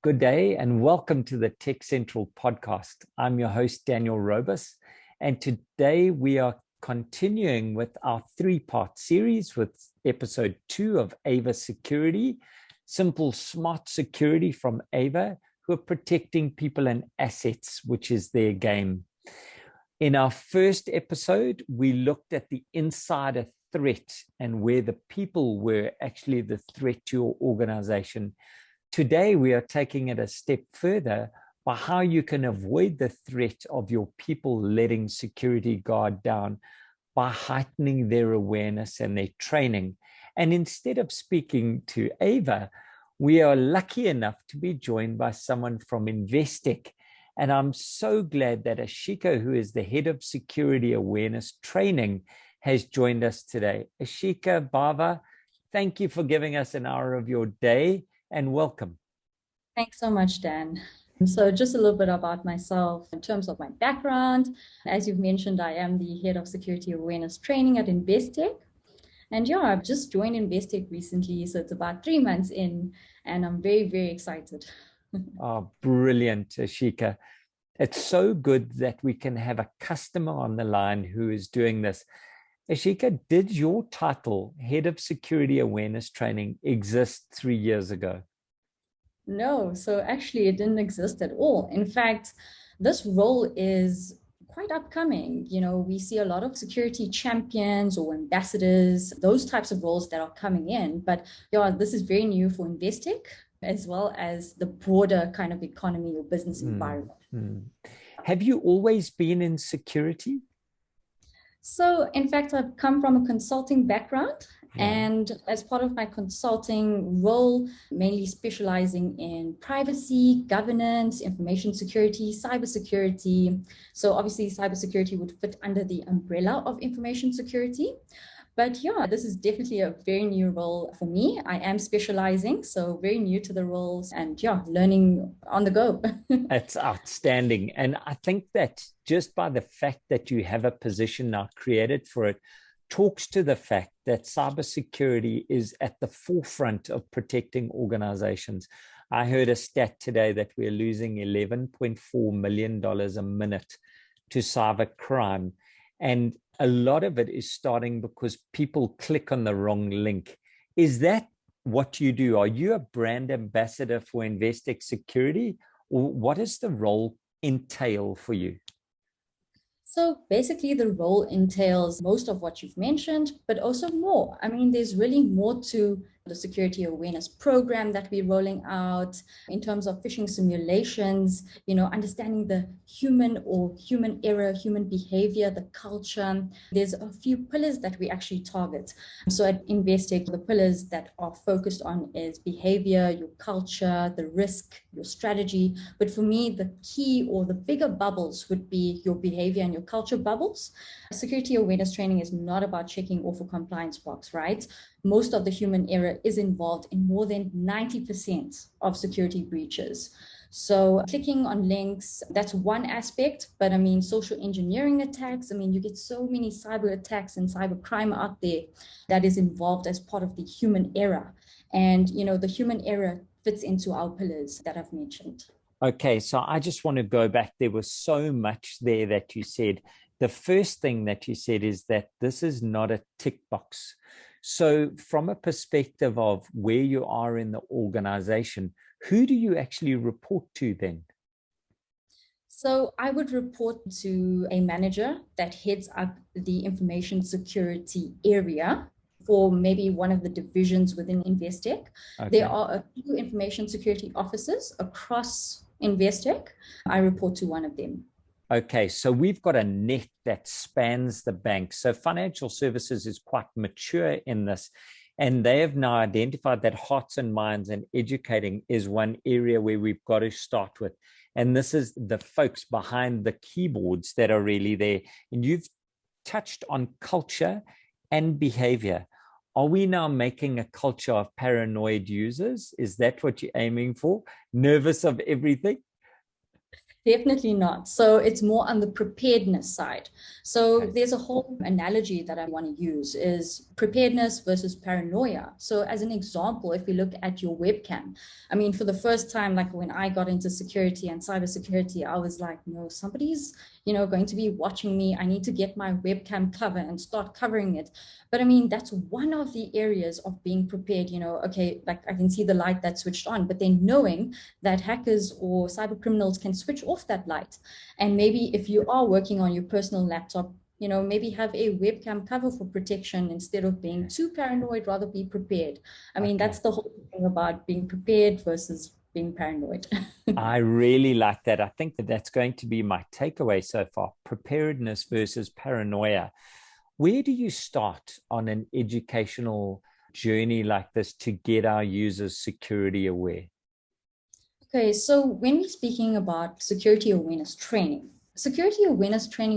Good day and welcome to the Tech Central podcast. I'm your host, Daniel Robus, and today we are continuing with our three-part series with episode 2 of Ava Security, simple, smart security from Ava, who are protecting people and assets, which is their game. In our first episode, we looked at the insider threat and where the people were actually the threat to your organization. Today, we are taking it a step further by how you can avoid the threat of your people letting security guard down by heightening their awareness and their training. And instead of speaking to Ava, we are lucky enough to be joined by someone from Investec. And I'm so glad that Aashika, who is the head of security awareness training, has joined us today. Aashika Bava, thank you for giving us an hour of your day. And welcome. Thanks so much, Dan. So just a little bit about myself in terms of my background. As you've mentioned, I am the head of security awareness training at Investec. And yeah, I've just joined Investec recently, so it's about 3 months in, and I'm very, very excited. Oh, brilliant, Aashika. It's so good that we can have a customer on the line who is doing this. Aashika, did your title, Head of Security Awareness Training, exist 3 years ago? No, so actually it didn't exist at all. In fact, this role is quite upcoming. You know, we see a lot of security champions or ambassadors, those types of roles that are coming in. But yeah, this is very new for Investec, as well as the broader kind of economy or business environment. Have you always been in security? So, in fact, I've come from a consulting background, and as part of my consulting role, mainly specializing in privacy, governance, information security, cybersecurity. So obviously, cybersecurity would fit under the umbrella of information security. But yeah, this is definitely a very new role for me. I am specializing, so very new to the roles and yeah, learning on the go. That's outstanding. And I think that just by the fact that you have a position now created for it, talks to the fact that cybersecurity is at the forefront of protecting organizations. I heard a stat today that we're losing $11.4 million a minute to cybercrime. And a lot of it is starting because people click on the wrong link. Is that what you do? Are you a brand ambassador for Investec Security? Or what does the role entail for you? So basically the role entails most of what you've mentioned, but also more. I mean, there's really more to the security awareness program that we're rolling out in terms of phishing simulations, you know, understanding the human or human error, human behavior, the culture. There's a few pillars that we actually target. So at Investec, the pillars that are focused on is behavior, your culture, the risk, your strategy. But for me, the key or the bigger bubbles would be your behavior and your culture bubbles. Security awareness training is not about checking off a compliance box, right? Most of the human error is involved in more than 90% of security breaches. So clicking on links, that's one aspect, but I mean, social engineering attacks, I mean, you get so many cyber attacks and cyber crime out there that is involved as part of the human error. And, you know, the human error fits into our pillars that I've mentioned. Okay, so I just want to go back. There was so much there that you said. The first thing that you said is that this is not a tick box. So from a perspective of where you are in the organization, who do you actually report to then? So I would report to a manager that heads up the information security area for maybe one of the divisions within Investec. Okay. There are a few information security officers across Investec. I report to one of them. Okay, so we've got a net that spans the bank. So financial services is quite mature in this, and they have now identified that hearts and minds and educating is one area where we've got to start with. And this is the folks behind the keyboards that are really there. And you've touched on culture and behavior. Are we now making a culture of paranoid users? Is that what you're aiming for? Nervous of everything? Definitely not. So it's more on the preparedness side. So Okay. there's a whole analogy that I want to use is preparedness versus paranoia. So as an example, if we look at your webcam, I mean, for the first time, like when I got into security and cybersecurity, I was like, no, somebody's, going to be watching me. I need to get my webcam cover and start covering it. But I mean, that's one of the areas of being prepared, okay, like I can see the light that's switched on, but then knowing that hackers or cyber criminals can switch off that light. And maybe if you are working on your personal laptop, maybe have a webcam cover for protection instead of being too paranoid, rather be prepared. I mean, Okay. that's the whole thing about being prepared versus being paranoid. I really like that. I think that that's going to be my takeaway so far: preparedness versus paranoia. Where do you start on an educational journey like this to get our users security aware? Okay, so when we're speaking about security awareness training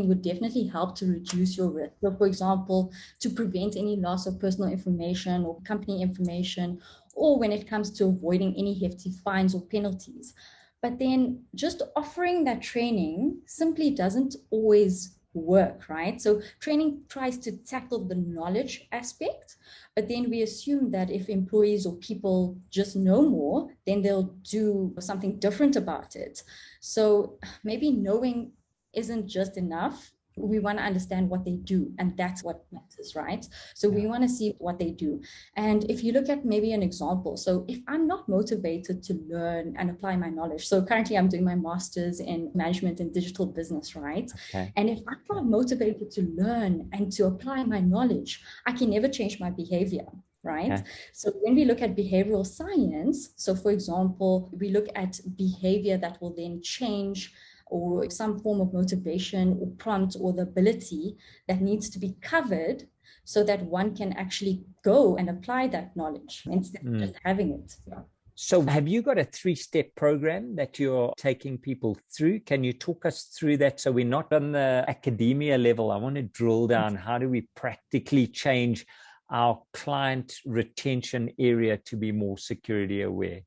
would definitely help to reduce your risk. So, for example, to prevent any loss of personal information or company information, or when it comes to avoiding any hefty fines or penalties. But then just offering that training simply doesn't always work, right? So training tries to tackle the knowledge aspect, but then we assume that if employees or people just know more, then they'll do something different about it. So maybe knowing isn't just enough. We want to understand what they do, and that's what matters, right? So Yeah. we want to see what they do. And if you look at maybe an example, so if I'm not motivated to learn and apply my knowledge, so currently I'm doing my master's in management and digital business, right? Okay. And if I'm not motivated to learn and to apply my knowledge, I can never change my behavior. Right. Okay. So when we look at behavioral science, so for example, we look at behavior that will then change or some form of motivation or prompt or the ability that needs to be covered so that one can actually go and apply that knowledge instead of just having it. Yeah. So, have you got a 3-step program that you're taking people through? Can you talk us through that so we're not on the academia level? I want to drill down. How do we practically change our client retention area to be more security aware?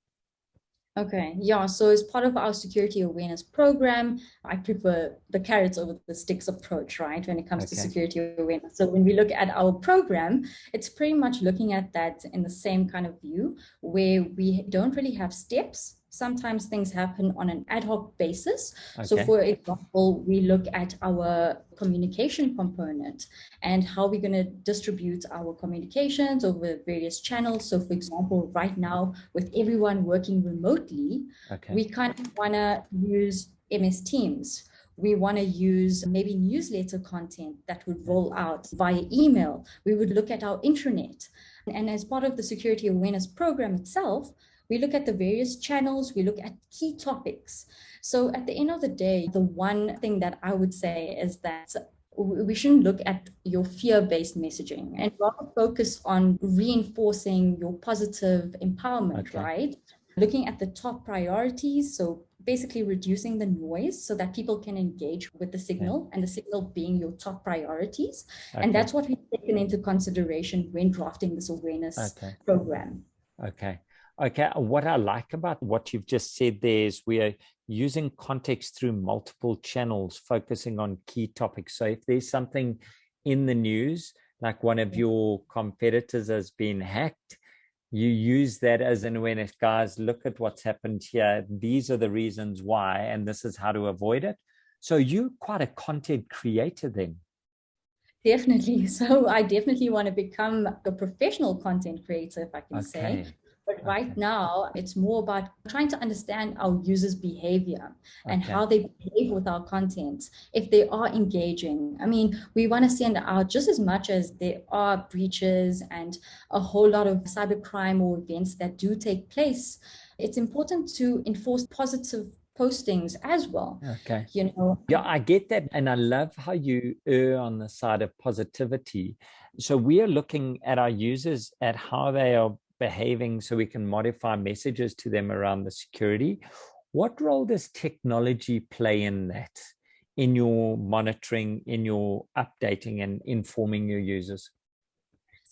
Okay, yeah. So as part of our security awareness program, I prefer the carrots over the sticks approach, right? When it comes to Okay. security awareness. So when we look at our program, it's pretty much looking at that in the same kind of view where we don't really have steps. Sometimes things happen on an ad hoc basis. So Okay. for example, we look at our communication component and how we're going to distribute our communications over various channels. So for example, right now with everyone working remotely, Okay. we kind of want to use MS Teams. We want to use maybe newsletter content that would roll out via email. We would look at our intranet. And as part of the security awareness program itself, we look at the various channels, we look at key topics. So at the end of the day, the one thing that I would say is that we shouldn't look at your fear-based messaging and rather focus on reinforcing your positive empowerment, Okay. right? Looking at the top priorities. So basically reducing the noise so that people can engage with the signal and the signal being your top priorities. Okay. And that's what we've taken into consideration when drafting this awareness program. Okay. Okay. What I like about what you've just said there is we are using context through multiple channels, focusing on key topics. So if there's something in the news, like one of your competitors has been hacked, you use that as an awareness. Guys, look at what's happened here. These are the reasons why, and this is how to avoid it. So you're quite a content creator then. Definitely. So I definitely want to become a professional content creator, if I can say. Okay. But right now, it's more about trying to understand our users' behavior and Okay. how they behave with our content, if they are engaging. I mean, we want to send out just as much as there are breaches and a whole lot of cybercrime or events that do take place. It's important to enforce positive postings as well. Okay. You know, Yeah, I get that. And I love how you err on the side of positivity. So we are looking at our users, at how they are behaving so we can modify messages to them around the security. What role does technology play in that, in your monitoring, in your updating and informing your users?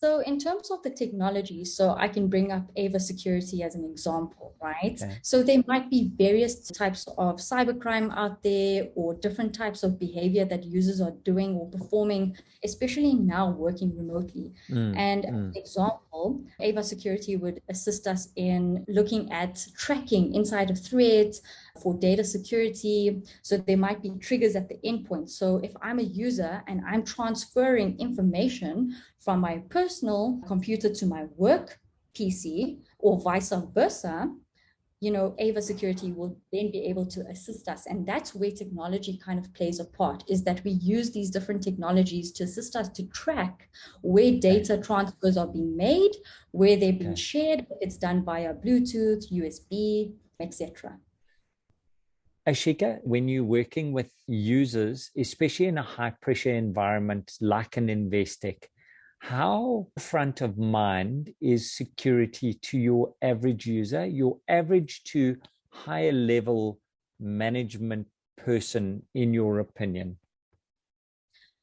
So in terms of the technology, so I can bring up Ava Security as an example, right? Okay. So there might be various types of cybercrime out there or different types of behavior that users are doing or performing, especially now working remotely. And as an example, Ava Security would assist us in looking at tracking inside of threads for data security. So there might be triggers at the endpoint. So if I'm a user and I'm transferring information from my personal computer to my work PC or vice versa, Ava Security will then be able to assist us. And that's where technology kind of plays a part, is that we use these different technologies to assist us to track where data transfers are being made, where they're being shared. It's done via Bluetooth, USB, etc. Aashika, when you're working with users, especially in a high pressure environment like an Investec, how front of mind is security to your average user, your average to higher level management person, in your opinion?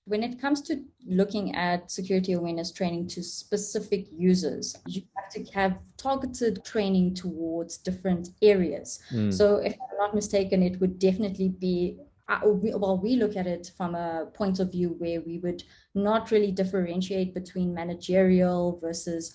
When it comes to looking at security awareness training to specific users, you have to have targeted training towards different areas. So if I'm not mistaken, it would definitely be, we look at it from a point of view where we would not really differentiate between managerial versus,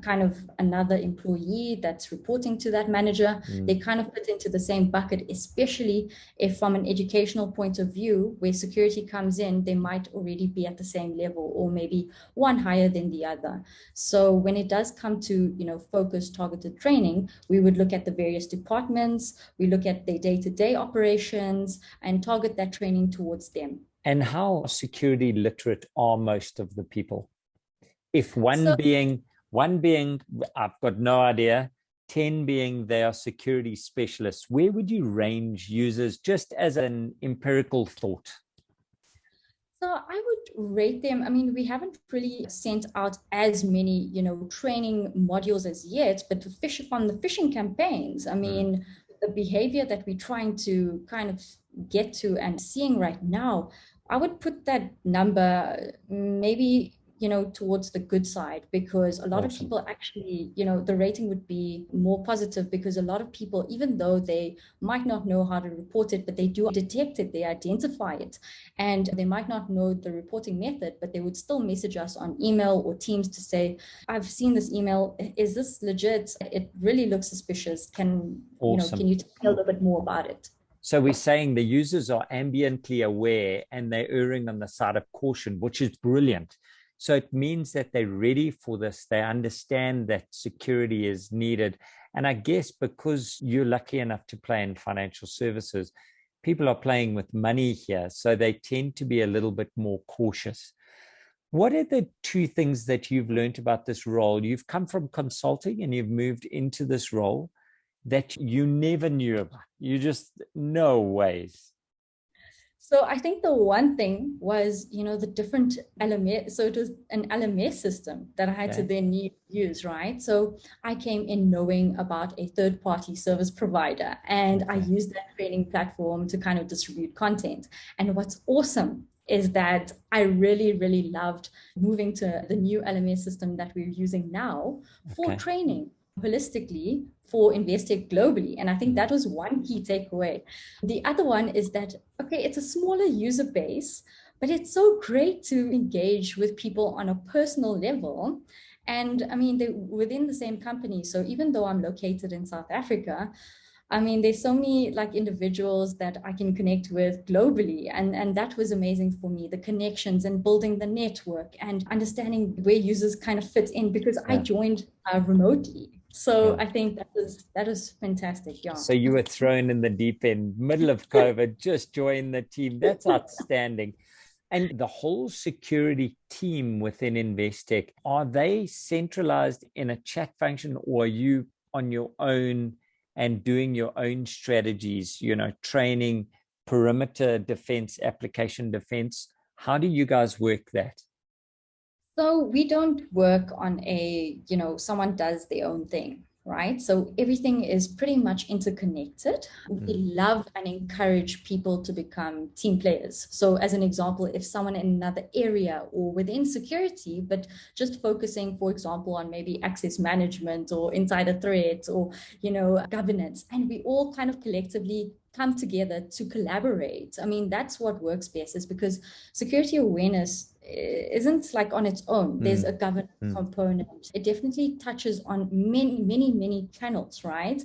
kind of another employee that's reporting to that manager. They kind of fit into the same bucket, especially if from an educational point of view, where security comes in, they might already be at the same level or maybe one higher than the other. So when it does come to, focused targeted training, we would look at the various departments, we look at their day-to-day operations and target that training towards them. And how security literate are most of the people? If one being, I've got no idea, 10 being they are security specialists, where would you range users just as an empirical thought? So I would rate them. I mean, we haven't really sent out as many, training modules as yet, but from the phishing campaigns, I mean, the behavior that we're trying to kind of get to and seeing right now, I would put that number maybe towards the good side, because a lot of people actually, the rating would be more positive, because a lot of people, even though they might not know how to report it, but they do detect it, they identify it, and they might not know the reporting method, but they would still message us on email or Teams to say, I've seen this email, is this legit? It really looks suspicious. Can you tell me a little bit more about it? So we're saying the users are ambiently aware and they're erring on the side of caution, which is brilliant. So it means that they're ready for this. They understand that security is needed. And I guess because you're lucky enough to play in financial services, people are playing with money here. So they tend to be a little bit more cautious. What are the two things that you've learned about this role? You've come from consulting and you've moved into this role that you never knew about. You just no ways. So I think the one thing was, the different LMS. So it was an LMS system that I had to then use, right? So I came in knowing about a third-party service provider, and I used that training platform to kind of distribute content. And what's awesome is that I really, really loved moving to the new LMS system that we're using now for training holistically for Investec globally. And I think that was one key takeaway. The other one is that, it's a smaller user base, but it's so great to engage with people on a personal level. And I mean, they're within the same company. So even though I'm located in South Africa, I mean, there's so many like individuals that I can connect with globally. And that was amazing for me, the connections and building the network and understanding where users kind of fit in, because I joined remotely. So I think that was fantastic. Yeah. So you were thrown in the deep end, middle of COVID, just joined the team. That's outstanding. And the whole security team within Investec, are they centralized in a chat function, or are you on your own and doing your own strategies, training, perimeter defense, application defense? How do you guys work that? So we don't work on someone does their own thing. right? So everything is pretty much interconnected. We love and encourage people to become team players. So as an example, if someone in another area or within security, but just focusing, for example, on maybe access management or insider threats or, governance, and we all kind of collectively come together to collaborate. I mean, that's what works best, is because security awareness isn't like on its own. There's a governance component. It definitely touches on many, many, many channels, right?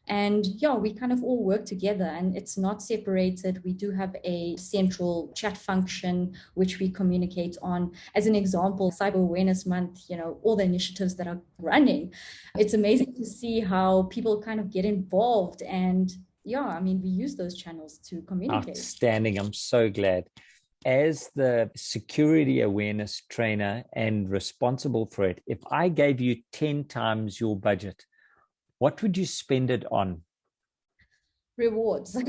And yeah, we kind of all work together and it's not separated. We do have a central chat function which we communicate on. As an example, Cyber Awareness Month, all the initiatives that are running, it's amazing to see how people kind of get involved. And yeah, I mean, we use those channels to communicate. Outstanding. I'm so glad. As the security awareness trainer and responsible for it, if I gave you 10 times your budget, what would you spend it on? Rewards.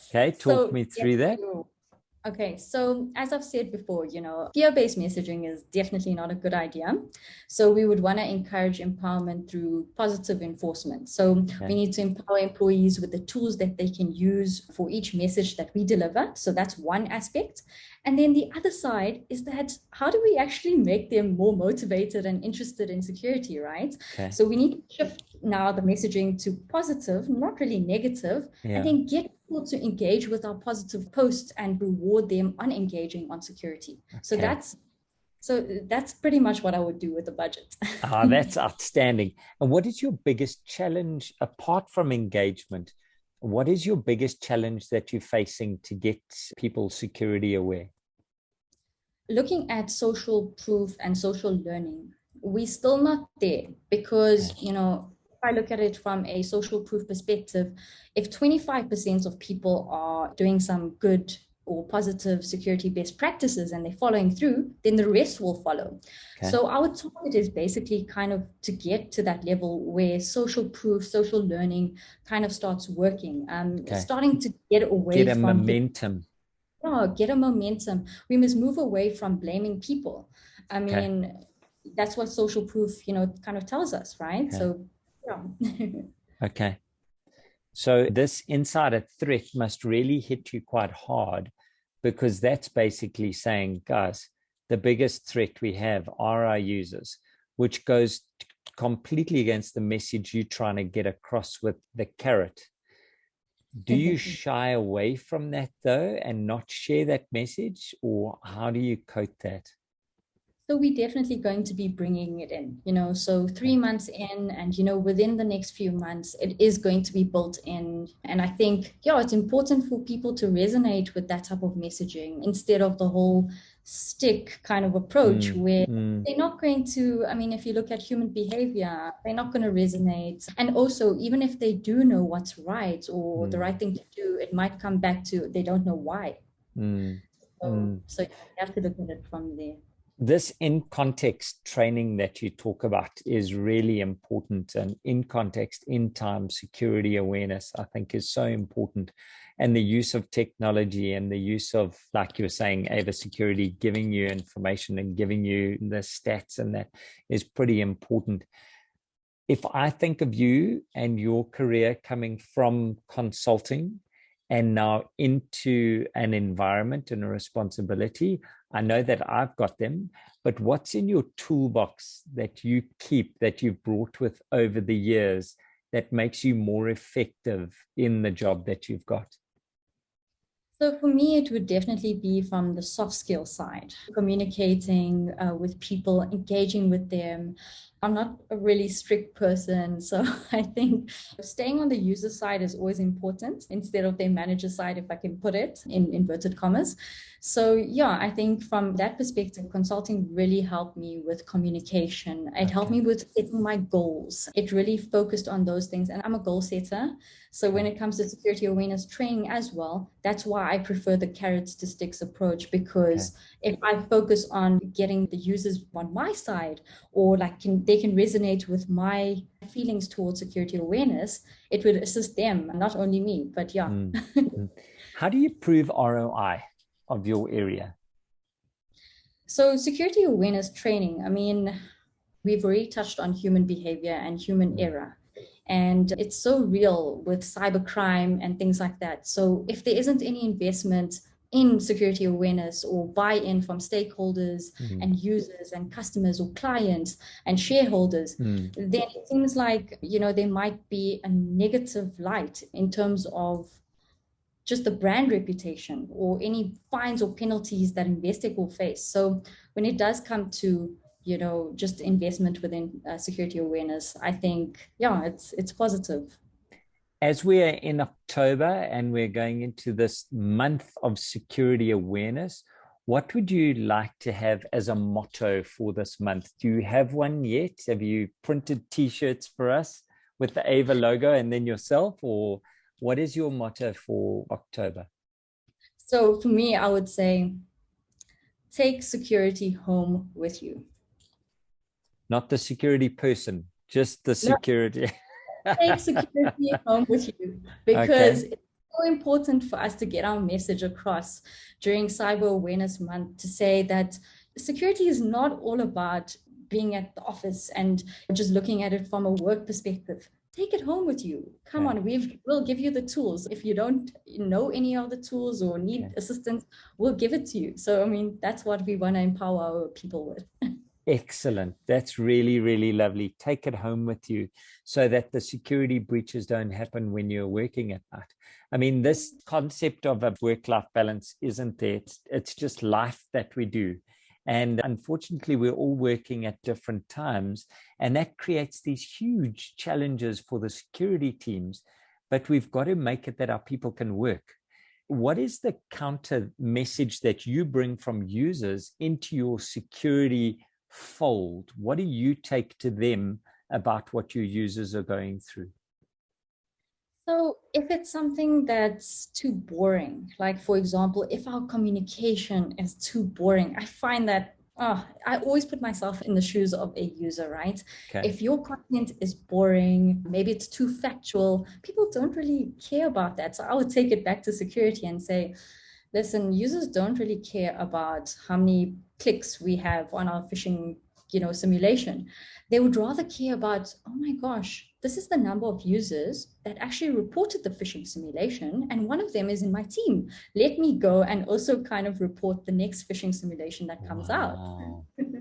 Okay, talk me through that. Okay, so as I've said before, fear-based messaging is definitely not a good idea. So we would want to encourage empowerment through positive enforcement. So we need to empower employees with the tools that they can use for each message that we deliver. So that's one aspect. And then the other side is that how do we actually make them more motivated and interested in security, right? Okay. So we need to shift now the messaging to positive, not really negative, and then get people to engage with our positive posts and reward them on engaging on security. Okay. So that's pretty much what I would do with the budget. That's outstanding. And what is your biggest challenge apart from engagement? What is your biggest challenge that you're facing to get people security aware? Looking at social proof and social learning, we're still not there because, if I look at it from a social proof perspective, if 25% of people are doing some good or positive security best practices and they're following through, then the rest will follow. Okay. So our target is basically kind of to get to that level where social proof, social learning kind of starts working, starting to get away from momentum. Get a momentum. We must move away from blaming people. I mean, that's what social proof, kind of tells us, right? Okay. So, yeah. Okay. So this insider threat must really hit you quite hard, because that's basically saying, guys, the biggest threat we have are our users, which goes completely against the message you're trying to get across with the carrot. Do you shy away from that though and not share that message, or how do you cope that? So we're definitely going to be bringing it in, so 3 months in and, within the next few months, it is going to be built in. And I think, it's important for people to resonate with that type of messaging instead of the whole stick kind of approach where they're not going to, I mean, if you look at human behavior, they're not going to resonate. And also, even if they do know what's right or the right thing to do, it might come back to they don't know why. So you have to look at it from there. This in context training that you talk about is really important, and in context, in time security awareness, I think, is so important. And the use of technology and the use of, like you were saying, Ava Security, giving you information and giving you the stats, and that is pretty important. If I think of you and your career coming from consulting and now into an environment and a responsibility, I know that I've got them, but what's in your toolbox that you keep, that you've brought with over the years, that makes you more effective in the job that you've got? So for me, it would definitely be from the soft skill side, communicating with people, engaging with them. I'm not a really strict person, so I think staying on the user side is always important instead of the manager side, if I can put it in inverted commas. So yeah, I think from that perspective, consulting really helped me with communication. It helped me with setting my goals. It really focused on those things, and I'm a goal setter. So when it comes to security awareness training as well, that's why I prefer the carrots to sticks approach, because if I focus on getting the users on my side, or like they can resonate with my feelings towards security awareness, it would assist them, not only me, but yeah. How do you prove ROI of your area? So security awareness training, I mean, We've already touched on human behavior and human error. And it's so real with cybercrime and things like that. So if there isn't any investment in security awareness or buy-in from stakeholders and users and customers or clients and shareholders, then it seems like, there might be a negative light in terms of just the brand reputation or any fines or penalties that Investec will face. So when it does come to just investment within security awareness, I think, it's positive. As we are in October and we're going into this month of security awareness, what would you like to have as a motto for this month? Do you have one yet? Have you printed T-shirts for us with the Ava logo and then yourself? Or what is your motto for October? So for me, I would say, take security home with you. Not the security person, just the security. No, take security home with you, because it's so important for us to get our message across during Cyber Awareness Month, to say that security is not all about being at the office and just looking at it from a work perspective. Take it home with you. Come on, we'll give you the tools. If you don't know any of the tools or need assistance, we'll give it to you. So, that's what we want to empower our people with. Excellent. That's really, really lovely. Take it home with you so that the security breaches don't happen when you're working at night. This concept of a work-life balance isn't there. It's just life that we do. And unfortunately, we're all working at different times, and that creates these huge challenges for the security teams. But we've got to make it that our people can work. What is the counter message that you bring from users into your security fold? What do you take to them about what your users are going through? So if it's something that's too boring, like for example, if our communication is too boring, I find that I always put myself in the shoes of a user, right? Okay. If your content is boring, maybe it's too factual, people don't really care about that. So I would take it back to security and say, listen, users don't really care about how many clicks we have on our phishing, simulation. They would rather care about, oh my gosh, this is the number of users that actually reported the phishing simulation, and one of them is in my team. Let me go and also kind of report the next phishing simulation that comes out.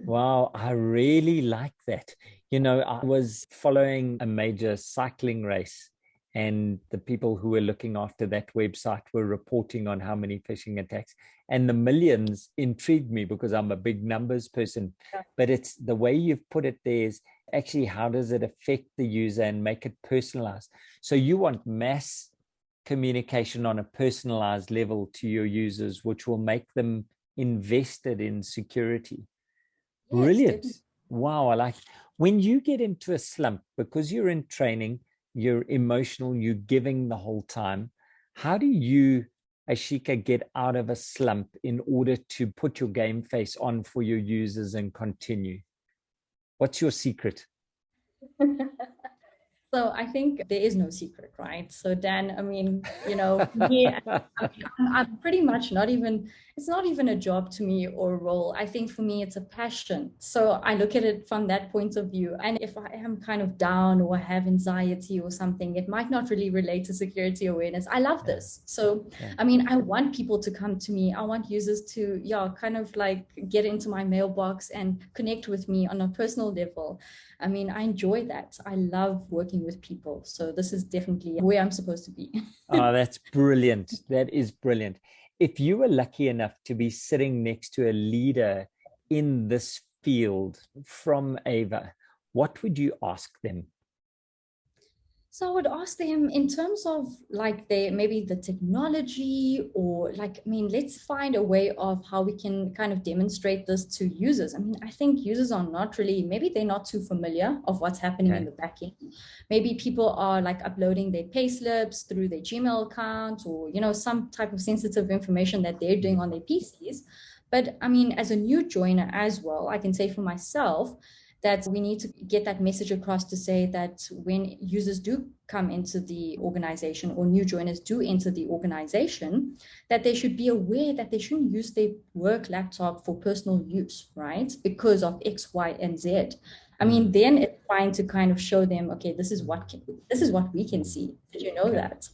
Wow, I really like that. I was following a major cycling race, and the people who were looking after that website were reporting on how many phishing attacks, and the millions intrigued me because I'm a big numbers person. But it's the way you've put it there is actually, how does it affect the user and make it personalized? So you want mass communication on a personalized level to your users, which will make them invested in security. Yes, brilliant. Definitely. Wow, I like when you get into a slump because you're in training, you're emotional, you're giving the whole time. How do you, Aashika, get out of a slump in order to put your game face on for your users and continue? What's your secret? So I think there is no secret, right? So Dan, me, I'm pretty much it's not even a job to me or a role. I think for me, it's a passion. So I look at it from that point of view. And if I am kind of down or have anxiety or something, it might not really relate to security awareness. I love this. So, I want people to come to me. I want users to, kind of like get into my mailbox and connect with me on a personal level. I enjoy that. I love working with people. So this is definitely where I'm supposed to be. Oh, that's brilliant. That is brilliant. If you were lucky enough to be sitting next to a leader in this field from Ava, what would you ask them? So I would ask them in terms of maybe the technology, or let's find a way of how we can kind of demonstrate this to users. I think users are not really, maybe they're not too familiar of what's happening in the back end. Maybe people are uploading their payslips through their Gmail account, or, some type of sensitive information that they're doing on their PCs. But as a new joiner as well, I can say for myself, that we need to get that message across to say that when users do come into the organization, or new joiners do enter the organization, that they should be aware that they shouldn't use their work laptop for personal use, right? Because of X, Y, and Z. I mean, then it's fine to kind of show them, okay, this is what we can see. Did you know that?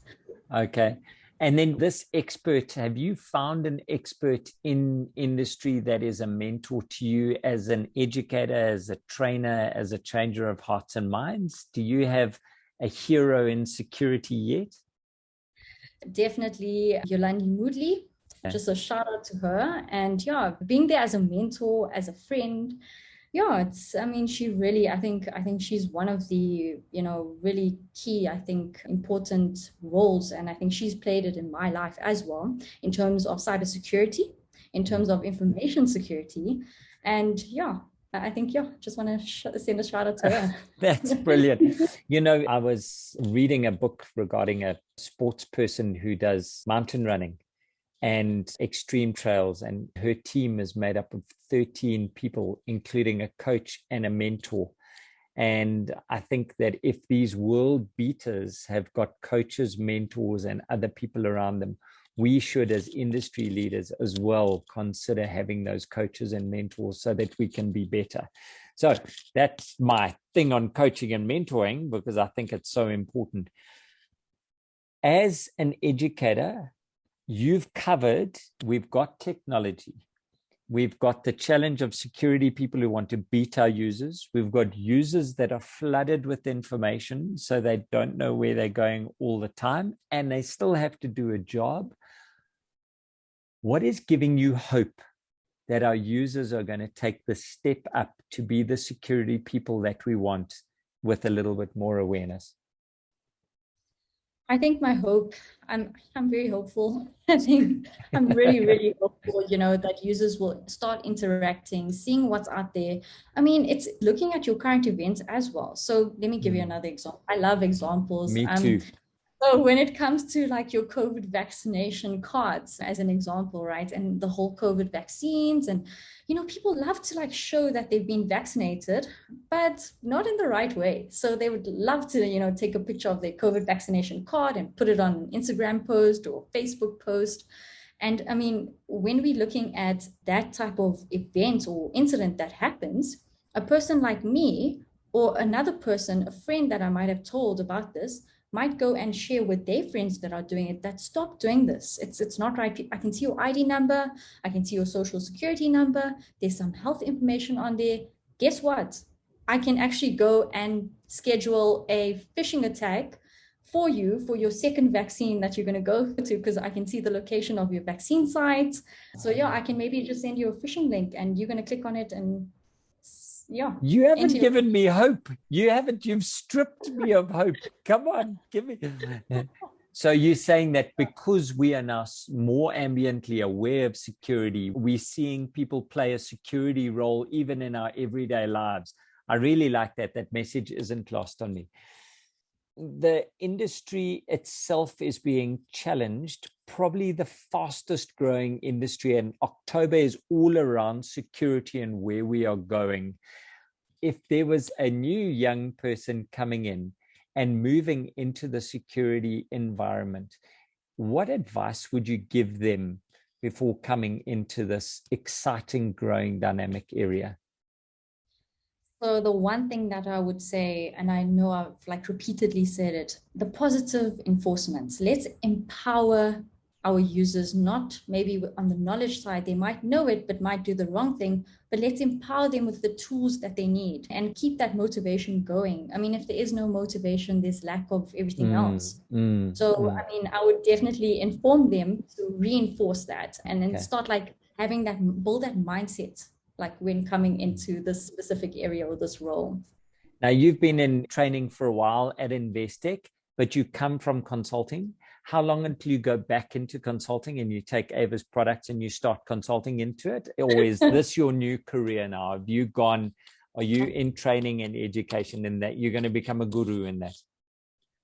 Okay. And then this expert, have you found an expert in industry that is a mentor to you as an educator, as a trainer, as a changer of hearts and minds? Do you have a hero in security yet? Definitely Yolandi Moodley. Just a shout out to her. And yeah, being there as a mentor, as a friend, yeah, I mean, she really, I think she's one of the, really key, I think, important roles. And I think she's played it in my life as well, in terms of cybersecurity, in terms of information security. And yeah, I think, just want to send a shout out to her. That's brilliant. I was reading a book regarding a sports person who does mountain running and extreme trails, and her team is made up of 13 people, including a coach and a mentor. And I think that if these world beaters have got coaches, mentors, and other people around them, we should, as industry leaders as well, consider having those coaches and mentors so that we can be better. So that's my thing on coaching and mentoring, because I think it's so important. As an educator, you've covered, we've got technology. We've got the challenge of security, people who want to beat our users. We've got users that are flooded with information, so they don't know where they're going all the time, and they still have to do a job. What is giving you hope that our users are going to take the step up to be the security people that we want with a little bit more awareness? I think my hope, I'm very hopeful. I think I'm really, really hopeful, that users will start interacting, seeing what's out there. I mean, it's looking at your current events as well. So let me give you another example. I love examples. Me too. So when it comes to like your COVID vaccination cards, as an example, right? And the whole COVID vaccines, and, people love to like show that they've been vaccinated, but not in the right way. So they would love to, take a picture of their COVID vaccination card and put it on an Instagram post or Facebook post. And I mean, when we're looking at that type of event or incident that happens, a person like me or another person, a friend that I might have told about this, might go and share with their friends that are doing it, that stop doing this. It's not right. I can see your ID number. I can see your social security number. There's some health information on there. Guess what? I can actually go and schedule a phishing attack for you for your second vaccine that you're going to go to, because I can see the location of your vaccine site. So yeah, I can maybe just send you a phishing link and you're going to click on it and you haven't given me hope. You've stripped me of hope. Come on, give me. So you're saying that because we are now more ambiently aware of security, we're seeing people play a security role even in our everyday lives. I really like that. That message isn't lost on me. The industry itself is being challenged, probably the fastest growing industry, and October is all around security and where we are going. If there was a new young person coming in and moving into the security environment, what advice would you give them before coming into this exciting, growing, dynamic area? So the one thing that I would say, and I know I've like repeatedly said it, the positive enforcement. Let's empower our users, not maybe on the knowledge side, they might know it, but might do the wrong thing, but let's empower them with the tools that they need and keep that motivation going. I mean, if there is no motivation, there's lack of everything else. I mean, I would definitely inform them to reinforce that and then start like having that, build that mindset, like when coming into this specific area or this role. Now, you've been in training for a while at Investec, but you come from consulting. How long until you go back into consulting and you take Ava's products and you start consulting into it? Or is this your new career now? Are you in training and education in that you're going to become a guru in that?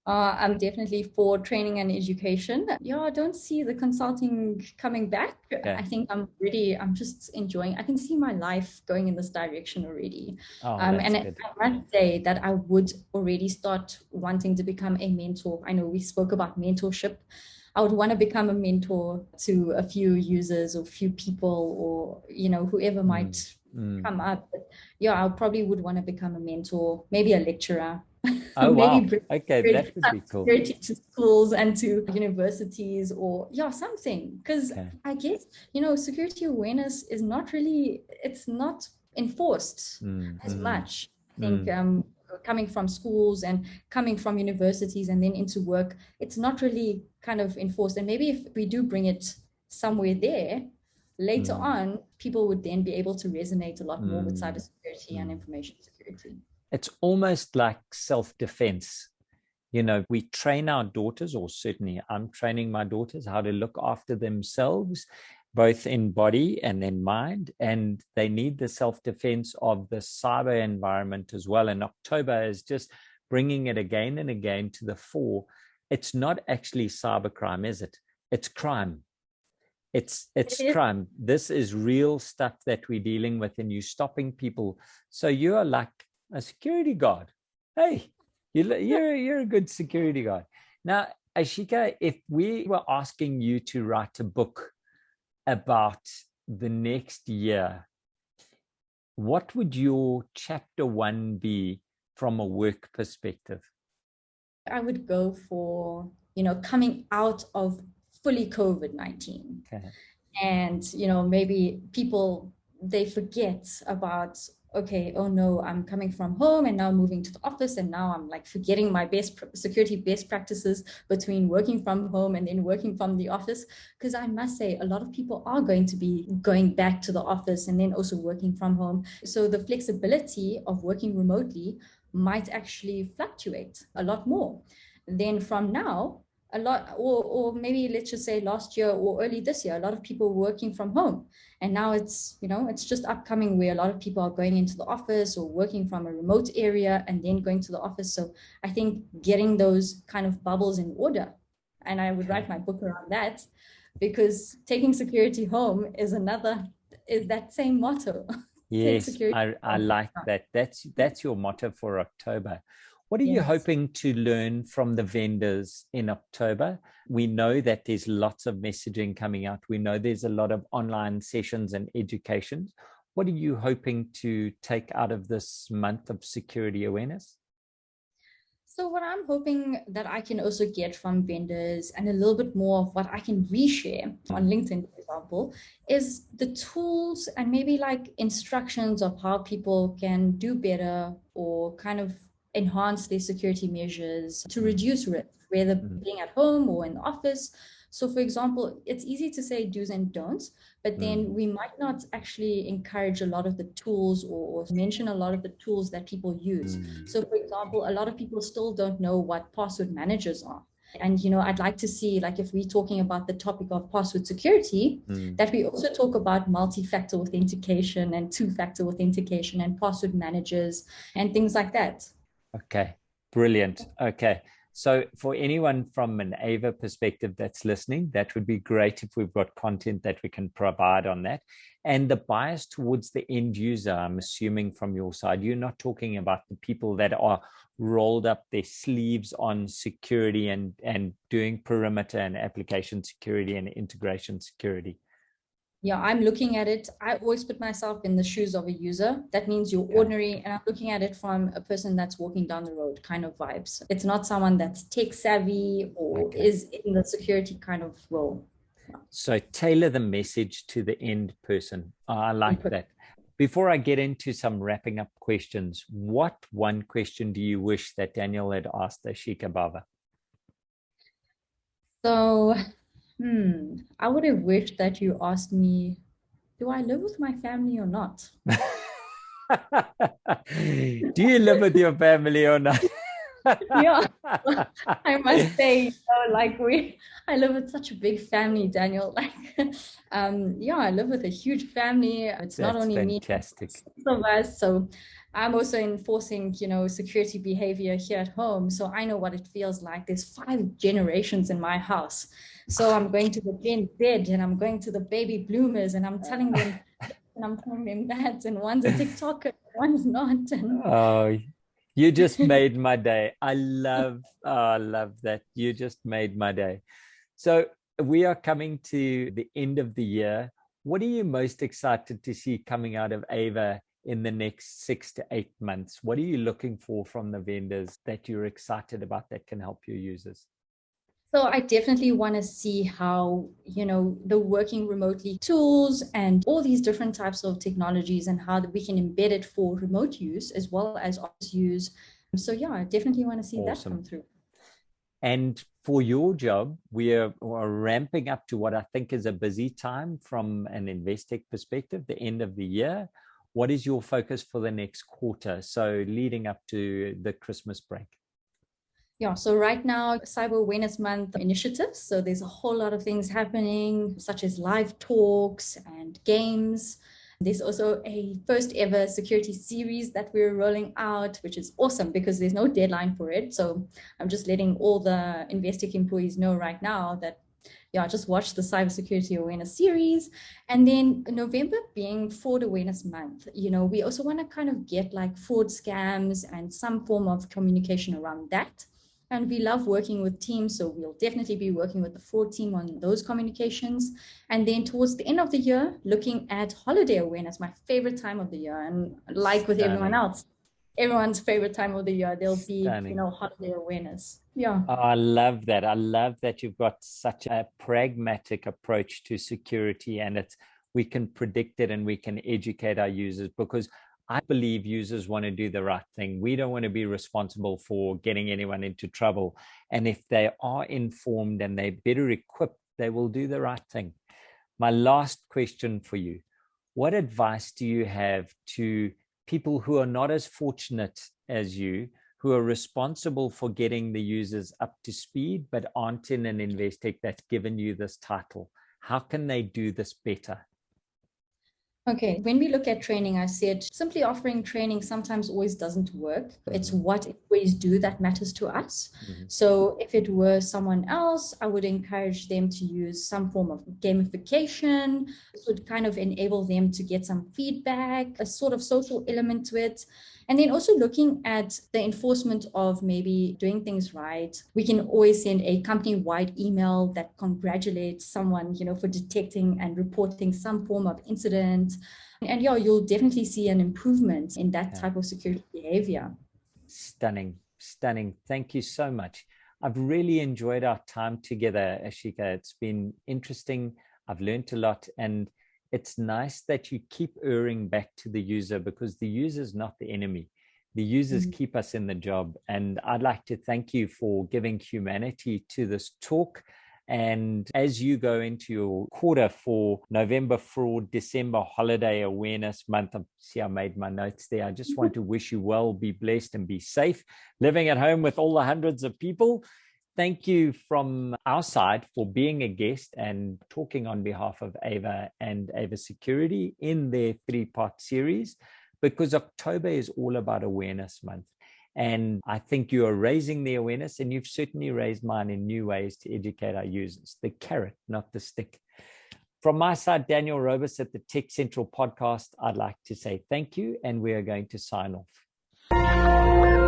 I'm definitely for training and education. Yeah, I don't see the consulting coming back. I think I'm just enjoying. I can see my life going in this direction already. And I must say that I would already start wanting to become a mentor. I know we spoke about mentorship. I would want to become a mentor to a few users or few people or, whoever might come up. But yeah, I probably would want to become a mentor, maybe a lecturer, Oh, maybe wow. bring Okay, that would be cool. security to schools and to universities, or yeah, something. Because Okay. I guess, security awareness is not really, it's not enforced as much. I think coming from schools and coming from universities and then into work, it's not really kind of enforced. And maybe if we do bring it somewhere there, later on, people would then be able to resonate a lot more with cybersecurity and information security. It's almost like self-defense. We train our daughters, or certainly I'm training my daughters, how to look after themselves, both in body and in mind. And they need the self-defense of the cyber environment as well. And October is just bringing it again and again to the fore. It's not actually cybercrime, is it? It's crime. It's crime. This is real stuff that we're dealing with, and you're stopping people. So you are like a security guard. Hey, you're a good security guard. Now, Aashika, if we were asking you to write a book about the next year, what would your chapter 1 be from a work perspective? I would go for, coming out of fully COVID-19. Okay. And, maybe people, they forget about, okay, oh no, I'm coming from home and now moving to the office, and now I'm like forgetting my security best practices between working from home and then working from the office. Because I must say, a lot of people are going to be going back to the office and then also working from home. So the flexibility of working remotely might actually fluctuate a lot more. Then from now, a lot, or maybe let's just say last year or early this year, a lot of people were working from home. And now it's, it's just upcoming where a lot of people are going into the office or working from a remote area and then going to the office. So I think getting those kind of bubbles in order, and I would write my book around that, because taking security home is that same motto. Yes, I like that. That's your motto for October. What are you hoping to learn from the vendors in October? We know that there's lots of messaging coming out. We know there's a lot of online sessions and educations. What are you hoping to take out of this month of security awareness? So what I'm hoping that I can also get from vendors, and a little bit more of what I can reshare on LinkedIn, for example, is the tools and maybe like instructions of how people can do better or kind of enhance their security measures to reduce risk, whether being at home or in the office. So for example, it's easy to say do's and don'ts, but then we might not actually encourage a lot of the tools or mention a lot of the tools that people use. So for example, a lot of people still don't know what password managers are. And, I'd like to see, like, if we're talking about the topic of password security, that we also talk about multi-factor authentication and two-factor authentication and password managers and things like that. Okay, brilliant. Okay, so for anyone from an Ava perspective that's listening, that would be great if we've got content that we can provide on that. And the bias towards the end user, I'm assuming from your side, you're not talking about the people that are rolled up their sleeves on security and doing perimeter and application security and integration security. Yeah, I'm looking at it. I always put myself in the shoes of a user. That means you're ordinary. And I'm looking at it from a person that's walking down the road kind of vibes. It's not someone that's tech savvy or is in the security kind of role. So tailor the message to the end person. I like that. Before I get into some wrapping up questions, what one question do you wish that Daniel had asked Aashika Bava? So I would have wished that you asked me, do I live with my family or not? Do you live with your family or not? Yeah, I must say, I live with such a big family, Daniel. I live with a huge family. It's not only fantastic. Me, six of us. So I'm also enforcing, security behavior here at home. So I know what it feels like. There's 5 generations in my house. So I'm going to the Gen Z and I'm going to the baby bloomers and I'm telling them that, and one's a TikToker, one's not. Oh, you just made my day. I love that. You just made my day. So we are coming to the end of the year. What are you most excited to see coming out of Ava in the next 6 to 8 months? What are you looking for from the vendors that you're excited about that can help your users? So I definitely want to see how, the working remotely tools and all these different types of technologies and how that we can embed it for remote use as well as office use. So yeah, I definitely want to see that come through. And for your job, we are ramping up to what I think is a busy time from an Investec perspective, the end of the year. What is your focus for the next quarter? So leading up to the Christmas break. Yeah, so right now, Cyber Awareness Month initiatives. So there's a whole lot of things happening, such as live talks and games. There's also a first ever security series that we're rolling out, which is awesome because there's no deadline for it. So I'm just letting all the Investec employees know right now that, yeah, just watch the cybersecurity awareness series. And then November being Fraud Awareness Month, we also want to kind of get like fraud scams and some form of communication around that. And we love working with teams, so we'll definitely be working with the fraud team on those communications. And then towards the end of the year, looking at holiday awareness, my favorite time of the year. And like with everyone else, everyone's favorite time of the year, there'll be, holiday awareness. Yeah. Oh, I love that. I love that you've got such a pragmatic approach to security, and we can predict it and we can educate our users, because I believe users want to do the right thing. We don't want to be responsible for getting anyone into trouble. And if they are informed and they're better equipped, they will do the right thing. My last question for you: what advice do you have to people who are not as fortunate as you, who are responsible for getting the users up to speed, but aren't in an Investec that's given you this title? How can they do this better? Okay, when we look at training, I said simply offering training sometimes always doesn't work. It's what employees do that matters to us. So if it were someone else, I would encourage them to use some form of gamification. This would kind of enable them to get some feedback, a sort of social element to it. And then also looking at the enforcement of maybe doing things right. We can always send a company-wide email that congratulates someone, for detecting and reporting some form of incident. And yeah, you'll definitely see an improvement in that type of security behavior. Stunning, stunning. Thank you so much. I've really enjoyed our time together, Aashika. It's been interesting. I've learned a lot, and it's nice that you keep erring back to the user, because the user is not the enemy. The users keep us in the job. And I'd like to thank you for giving humanity to this talk. And as you go into your quarter for November Fraud, December Holiday Awareness Month, see, I made my notes there. I just want to wish you well, be blessed, and be safe, living at home with all the hundreds of people. Thank you from our side for being a guest and talking on behalf of Ava and Ava Security in their 3-part series, because October is all about Awareness Month. And I think you are raising the awareness, and you've certainly raised mine in new ways to educate our users. The carrot, not the stick. From my side, Daniel Robus at the Tech Central podcast, I'd like to say thank you, and we are going to sign off.